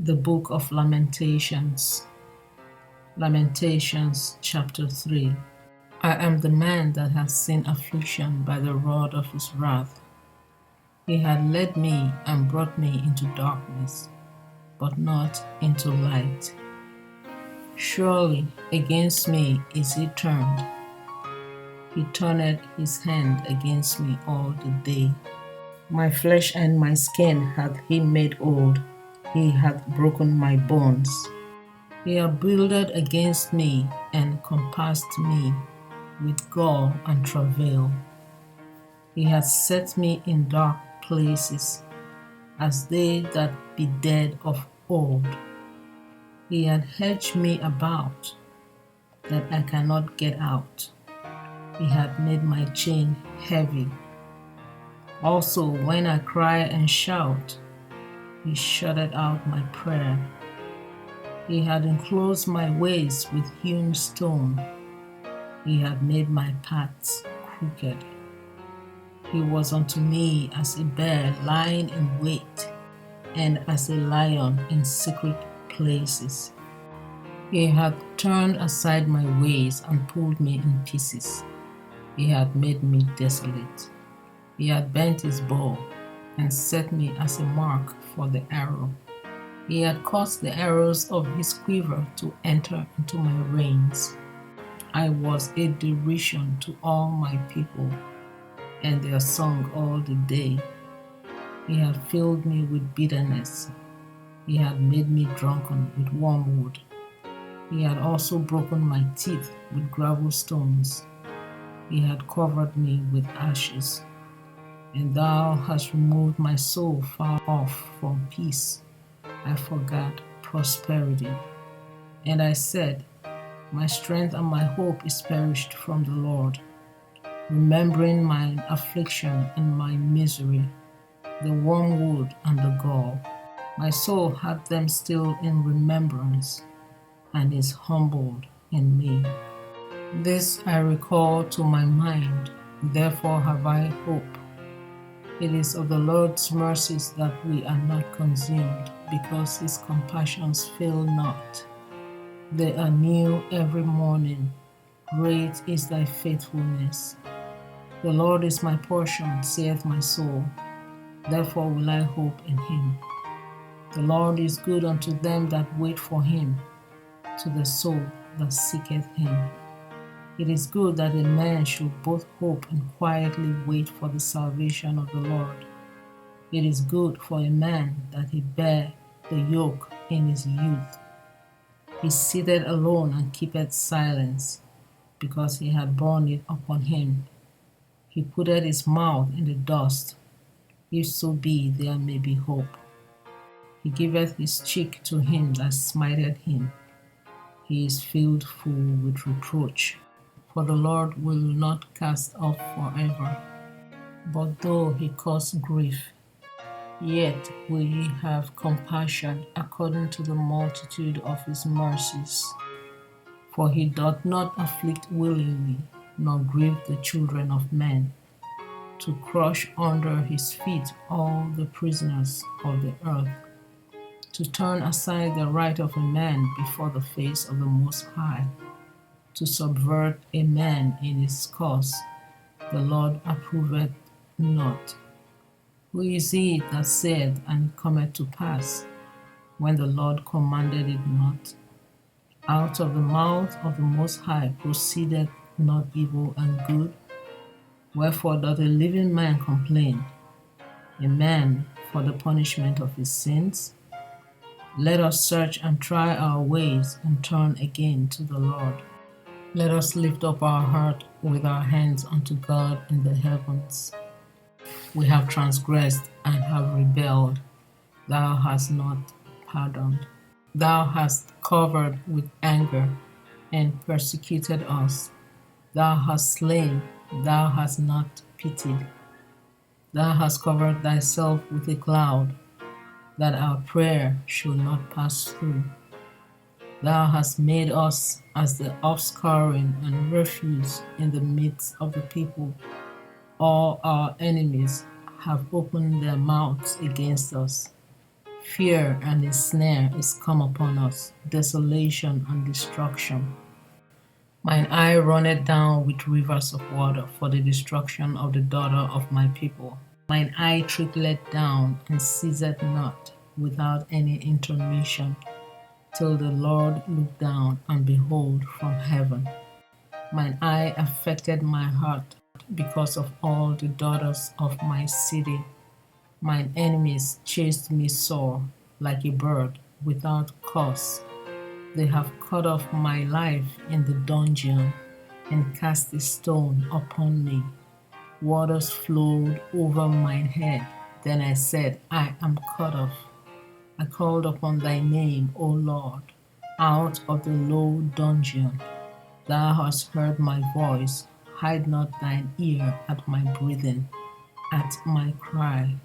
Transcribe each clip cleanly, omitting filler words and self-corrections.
The Book of Lamentations. Lamentations chapter 3. I am the man that has seen affliction by the rod of his wrath. He had led me and brought me into darkness, but not into light. Surely against me is he turned. He turned his hand against me all the day. My flesh and my skin hath he made old. He hath broken my bones. He hath builded against me and compassed me with gall and travail. He hath set me in dark places, as they that be dead of old. He hath hedged me about, that I cannot get out. He hath made my chain heavy. Also, when I cry and shout, he shutted out my prayer. He had enclosed my ways with hewn stone. He had made my paths crooked. He was unto me as a bear lying in wait, and as a lion in secret places. He had turned aside my ways and pulled me in pieces. He had made me desolate. He had bent his bow and set me as a mark for the arrow. He had caused the arrows of his quiver to enter into my reins. I was a derision to all my people, and their song all the day. He had filled me with bitterness. He had made me drunken with wormwood. He had also broken my teeth with gravel stones. He had covered me with ashes. And thou hast removed my soul far off from peace. I forgot prosperity. And I said, my strength and my hope is perished from the Lord. Remembering mine affliction and my misery, the wormwood and the gall. My soul hath them still in remembrance, and is humbled in me. This I recall to my mind, therefore have I hope. It is of the Lord's mercies that we are not consumed, because his compassions fail not. They are new every morning. Great is thy faithfulness. The Lord is my portion, saith my soul. Therefore will I hope in him. The Lord is good unto them that wait for him, to the soul that seeketh him. It is good that a man should both hope and quietly wait for the salvation of the Lord. It is good for a man that he bear the yoke in his youth. He sitteth alone and keepeth silence, because he had borne it upon him. He putteth his mouth in the dust, if so be there may be hope. He giveth his cheek to him that smiteth him. He is filled full with reproach. For the Lord will not cast off forever. But though he cause grief, yet will he have compassion according to the multitude of his mercies. For he doth not afflict willingly, nor grieve the children of men, to crush under his feet all the prisoners of the earth, to turn aside the right of a man before the face of the Most High, to subvert a man in his cause, the Lord approveth not. Who is he that said, and it cometh to pass, when the Lord commanded it not? Out of the mouth of the Most High proceedeth not evil and good? Wherefore doth a living man complain, a man for the punishment of his sins? Let us search and try our ways, and turn again to the Lord. Let us lift up our heart with our hands unto God in the heavens. We have transgressed and have rebelled. Thou hast not pardoned. Thou hast covered with anger and persecuted us. Thou hast slain, thou hast not pitied. Thou hast covered thyself with a cloud, that our prayer should not pass through. Thou hast made us as the offscouring and refuse in the midst of the people. All our enemies have opened their mouths against us. Fear and a snare is come upon us, desolation and destruction. Mine eye runneth down with rivers of water for the destruction of the daughter of my people. Mine eye trickleth down and ceaseth not without any intermission, till the Lord look down and behold from heaven. Mine eye affected my heart because of all the daughters of my city. Mine enemies chased me sore like a bird without cause. They have cut off my life in the dungeon and cast a stone upon me. Waters flowed over mine head. Then I said, I am cut off. I called upon thy name, O Lord, out of the low dungeon. Thou hast heard my voice. Hide not thine ear at my breathing, at my cry.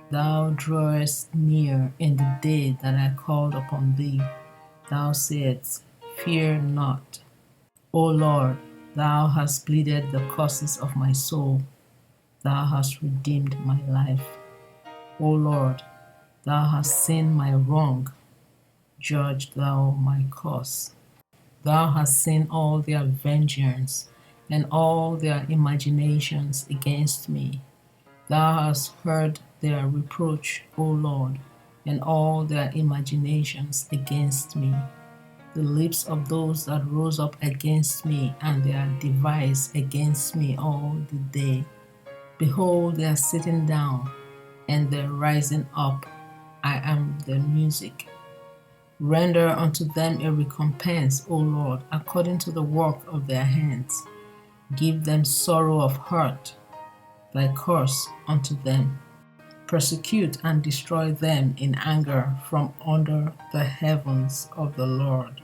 Thou drawest near in the day that I called upon thee. Thou saidst, Fear not. O Lord, thou hast pleaded the causes of my soul. Thou hast redeemed my life. O Lord, thou hast seen my wrong. Judge thou my cause. Thou hast seen all their vengeance and all their imaginations against me. Thou hast heard their reproach, O Lord, and all their imaginations against me. The lips of those that rose up against me and their device against me all the day. Behold, they are sitting down and their rising up. I am their music. Render unto them a recompense, O Lord, according to the work of their hands. Give them sorrow of heart, thy curse unto them. Persecute and destroy them in anger from under the heavens of the Lord.